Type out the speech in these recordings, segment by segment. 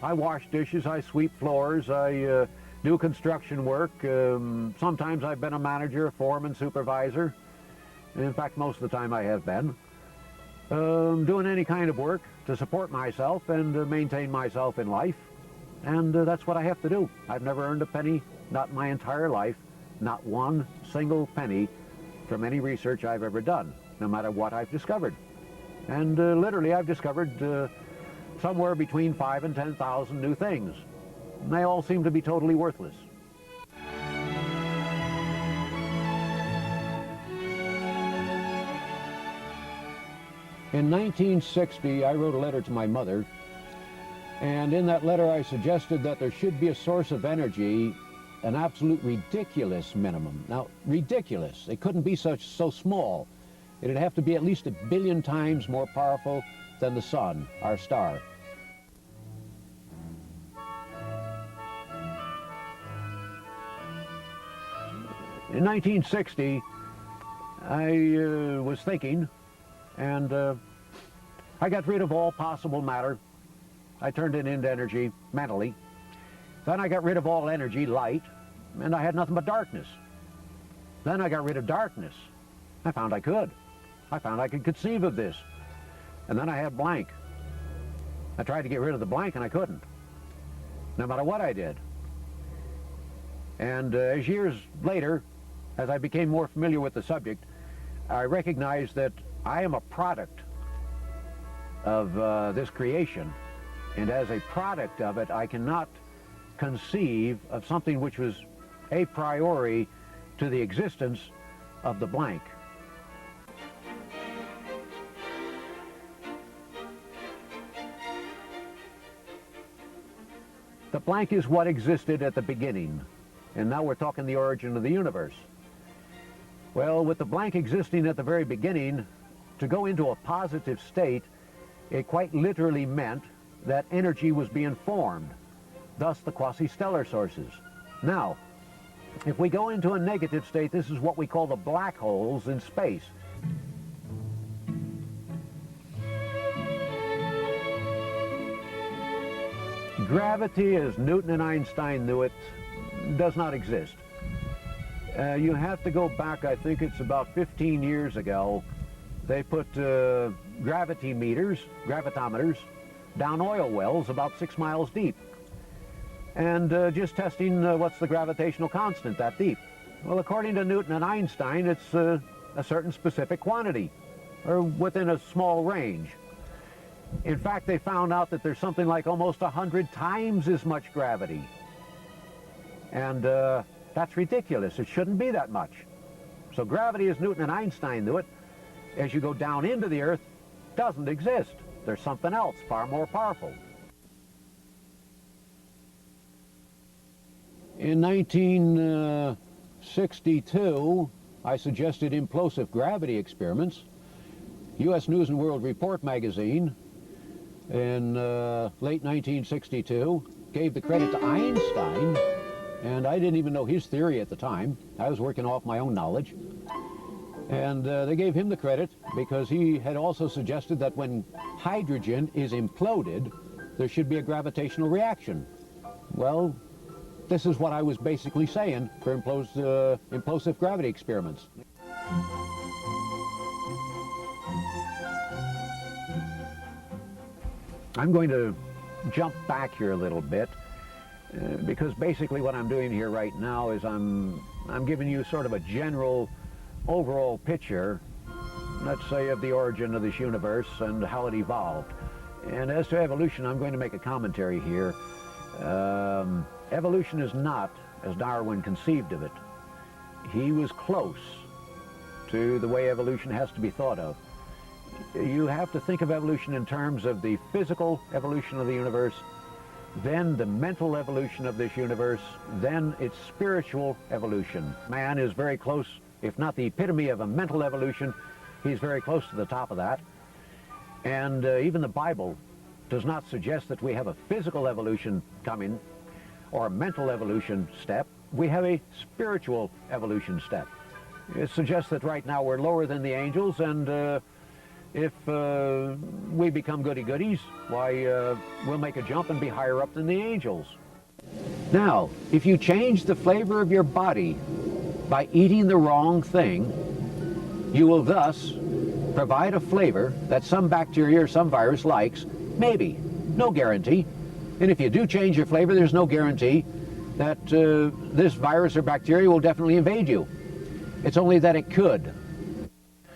I wash dishes, I sweep floors, I do construction work. Sometimes I've been a manager, foreman, supervisor. In fact, most of the time I have been. Doing any kind of work to support myself and maintain myself in life. And that's what I have to do. I've never earned a penny, not in my entire life, not one single penny from any research I've ever done, no matter what I've discovered. And literally I've discovered somewhere between 5,000 and 10,000 new things. And they all seem to be totally worthless. In 1960, I wrote a letter to my mother, and in that letter I suggested that there should be a source of energy, an absolute ridiculous minimum. Now, ridiculous. It couldn't be so small. It'd have to be at least 1 billion times more powerful than the sun, our star. In 1960, I was thinking, and I got rid of all possible matter. I turned it into energy mentally. Then I got rid of all energy, light, and I had nothing but darkness. Then I got rid of darkness. I found I could. I found I could conceive of this. And then I had blank. I tried to get rid of the blank and I couldn't, no matter what I did. And as years later, as I became more familiar with the subject, I recognized that I am a product of this creation, and as a product of it, I cannot conceive of something which was a priori to the existence of the blank. The blank is what existed at the beginning, and now we're talking the origin of the universe. Well, with the blank existing at the very beginning, to go into a positive state, it quite literally meant that energy was being formed, thus the quasi-stellar sources. Now, if we go into a negative state, this is what we call the black holes in space. Gravity, as Newton and Einstein knew it, does not exist. You have to go back, I think it's about 15 years ago, they put gravitometers, down oil wells about 6 miles deep. And just testing what's the gravitational constant that deep. Well, according to Newton and Einstein, it's a certain specific quantity, or within a small range. In fact, they found out that there's something like almost 100 times as much gravity. And that's ridiculous. It shouldn't be that much. So gravity, as Newton and Einstein knew it, as you go down into the Earth, doesn't exist. There's something else far more powerful. In 1962, I suggested implosive gravity experiments. U.S. News and World Report magazine in late 1962 gave the credit to Einstein, and I didn't even know his theory at the time. I was working off my own knowledge. And they gave him the credit because he had also suggested that when hydrogen is imploded, there should be a gravitational reaction. Well, this is what I was basically saying for implosive gravity experiments. I'm going to jump back here a little bit because basically what I'm doing here right now is I'm giving you sort of a general overall picture, let's say, of the origin of this universe and how it evolved. And as to evolution, I'm going to make a commentary here. Evolution is not as Darwin conceived of it. He was close to the way evolution has to be thought of. You have to think of evolution in terms of the physical evolution of the universe, then the mental evolution of this universe, then its spiritual evolution. Man is very close, if not the epitome of a mental evolution, he's very close to the top of that. And even the Bible does not suggest that we have a physical evolution coming or a mental evolution step. We have a spiritual evolution step. It suggests that right now we're lower than the angels, and If we become goody-goodies, why, we'll make a jump and be higher up than the angels. Now, if you change the flavor of your body by eating the wrong thing, you will thus provide a flavor that some bacteria or some virus likes, maybe, no guarantee. And if you do change your flavor, there's no guarantee that this virus or bacteria will definitely invade you. It's only that it could.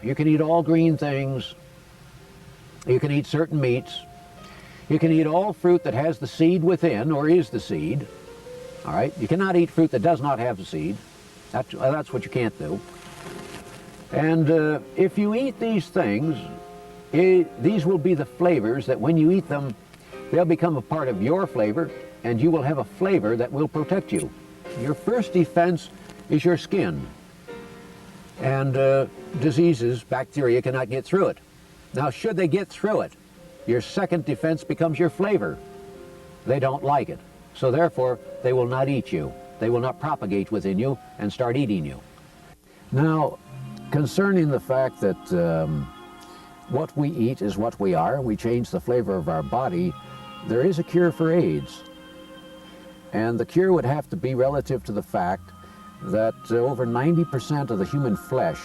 You can eat all green things. You can eat certain meats. You can eat all fruit that has the seed within, or is the seed. All right? You cannot eat fruit that does not have the seed. That's what you can't do. And if you eat these things, these will be the flavors that when you eat them, they'll become a part of your flavor, and you will have a flavor that will protect you. Your first defense is your skin. And diseases, bacteria, cannot get through it. Now, should they get through it, your second defense becomes your flavor. They don't like it. So therefore, they will not eat you. They will not propagate within you and start eating you. Now, concerning the fact that what we eat is what we are, we change the flavor of our body, there is a cure for AIDS. And the cure would have to be relative to the fact that over 90% of the human flesh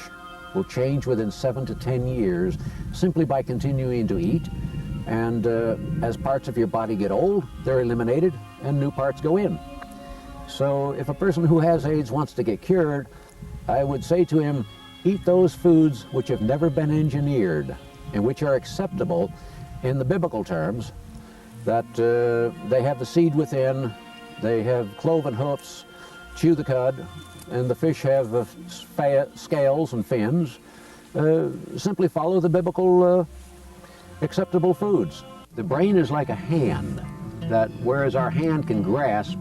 will change within 7 to 10 years simply by continuing to eat. And as parts of your body get old, they're eliminated and new parts go in. So if a person who has AIDS wants to get cured, I would say to him, eat those foods which have never been engineered and which are acceptable in the biblical terms, that they have the seed within, they have cloven hoofs, chew the cud, and the fish have scales and fins. Simply follow the biblical acceptable foods. The brain is like a hand, that whereas our hand can grasp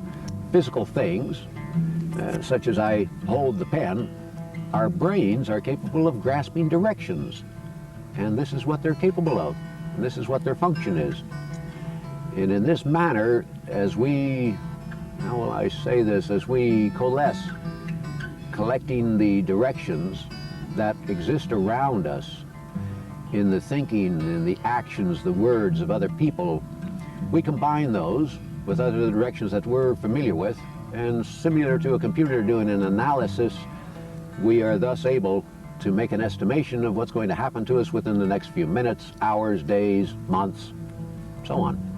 physical things, such as I hold the pen, our brains are capable of grasping directions. And this is what they're capable of. And this is what their function is. And in this manner, as we, how will I say this, as we coalesce, collecting the directions that exist around us in the thinking and the actions, the words of other people, we combine those with other directions that we're familiar with, and similar to a computer doing an analysis, we are thus able to make an estimation of what's going to happen to us within the next few minutes, hours, days, months, so on.